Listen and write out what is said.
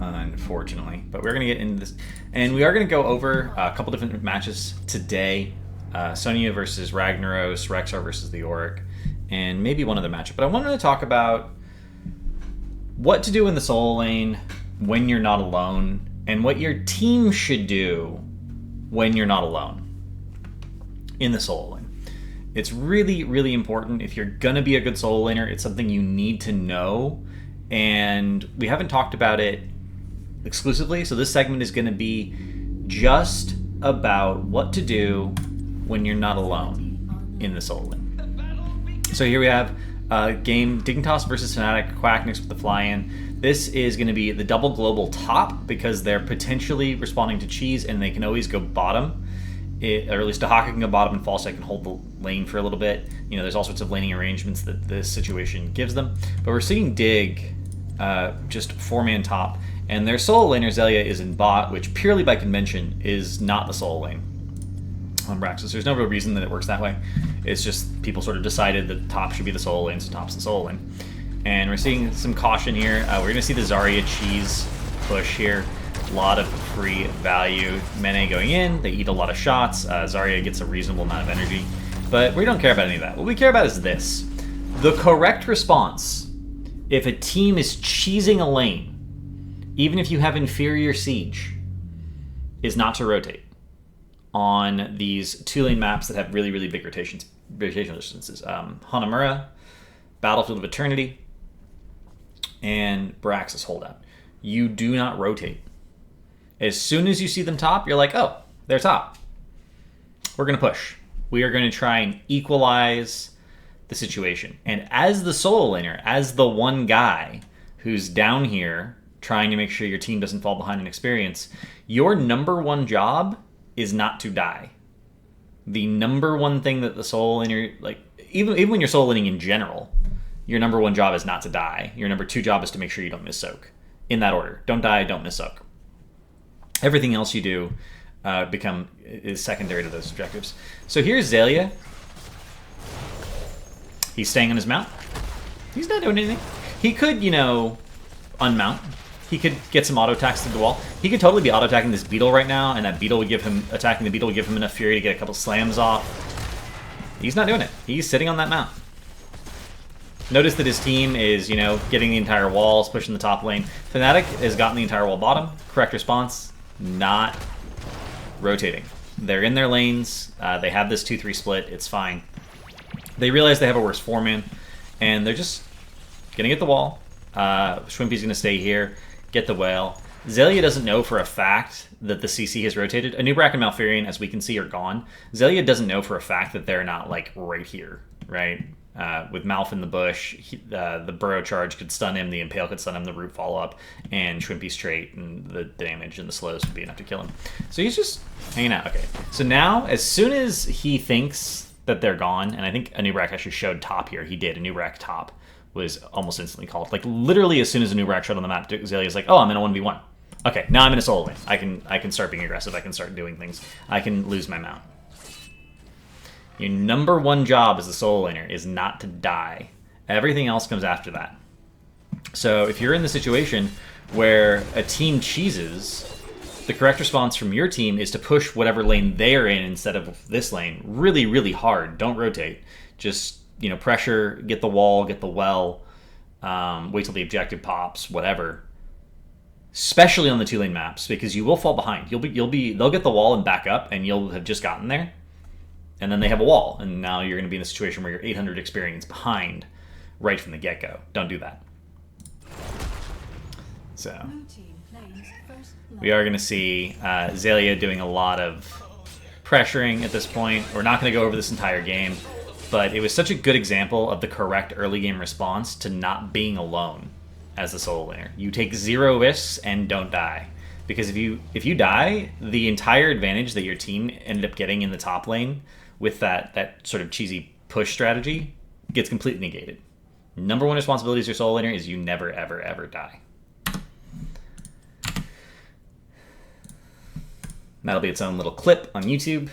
unfortunately. But we're going to get into this. And we are going to go over a couple different matches today. Sonya versus Ragnaros, Rexxar versus the Yorick, and maybe one other matchup. But I wanted to talk about what to do in the solo lane when you're not alone, and what your team should do when you're not alone in the solo lane. It's really, really important. If you're going to be a good solo laner, it's something you need to know, and we haven't talked about it exclusively, so this segment is going to be just about what to do when you're not alone in the solo lane. So here we have game Dignitas versus Fnatic, Quacknix with the fly-in. This is going to be the double global top because they're potentially responding to cheese and they can always go bottom. Or at least Dehaka can go bottom and Falstad can hold the lane for a little bit. You know, there's all sorts of laning arrangements that this situation gives them. But we're seeing Dig just 4-man top, and their solo laner Xayah is in bot, which purely by convention is not the solo lane on Braxis. There's no real reason that it works that way. It's just people sort of decided that top should be the solo lane, so top's the solo lane. And we're seeing some caution here. We're going to see the Zarya cheese push here. A lot of free value. Mene going in, they eat a lot of shots. Zarya gets a reasonable amount of energy. But we don't care about any of that. What we care about is this. The correct response, if a team is cheesing a lane, even if you have inferior siege, is not to rotate on these 2-lane maps that have really, really big rotational distances. Hanamura, Battlefield of Eternity, and Braxis Holdout. You do not rotate. As soon as you see them top, you're like, oh, they're top. We're going to push. We are going to try and equalize the situation. And as the solo laner, as the one guy who's down here trying to make sure your team doesn't fall behind in experience, your number one job is not to die. The number one thing that the solo laner, like, even when you're solo laning in general, your number one job is not to die. Your number two job is to make sure you don't miss soak. In that order. Don't die, don't miss soak. Everything else you do is secondary to those objectives. So here's Xayah. He's staying on his mount. He's not doing anything. He could, unmount. He could get some auto attacks through the wall. He could totally be auto attacking this beetle right now, and that beetle would give him attacking the beetle would give him enough fury to get a couple slams off. He's not doing it. He's sitting on that mount. Notice that his team is, getting the entire walls, pushing the top lane. Fnatic has gotten the entire wall bottom. Correct response, not rotating. They're in their lanes. They have this 2-3 split. It's fine. They realize they have a worse 4-man, and they're just going to get the wall. Schwimpy's going to stay here, get the whale. Xayah doesn't know for a fact that the CC has rotated. Anub'arak and Malfurion, as we can see, are gone. Xayah doesn't know for a fact that they're not, right here, right? With Malf in the bush, the Burrow charge could stun him, the Impale could stun him, the Root follow-up, and Schwimpy's trait and the damage and the slows would be enough to kill him. So he's just hanging out. Okay, so now, as soon as he thinks that they're gone, and I think Anub'arak actually showed top here. He did. Anub'arak top was almost instantly called. Like, literally as soon as Anub'arak showed on the map, Xayah's like, oh, I'm in a 1v1. Okay, now I'm in a solo lane. I can start being aggressive. I can start doing things. I can lose my mount. Your number one job as a solo laner is not to die. Everything else comes after that. So if you're in the situation where a team cheeses, the correct response from your team is to push whatever lane they're in instead of this lane really, really hard. Don't rotate. Just, pressure, get the wall, get the well, wait till the objective pops, whatever. Especially on the 2-lane maps, because you will fall behind. They'll get the wall and back up, and you'll have just gotten there. And then they have a wall, and now you're going to be in a situation where you're 800 experience behind right from the get-go. Don't do that. So, we are going to see Xayah doing a lot of pressuring at this point. We're not going to go over this entire game, but it was such a good example of the correct early game response to not being alone as the solo laner. You take 0 risks and don't die. Because if you die, the entire advantage that your team ended up getting in the top lane with that sort of cheesy push strategy gets completely negated. Number one responsibility as your solo laner is you never, ever, ever die. That'll be its own little clip on YouTube.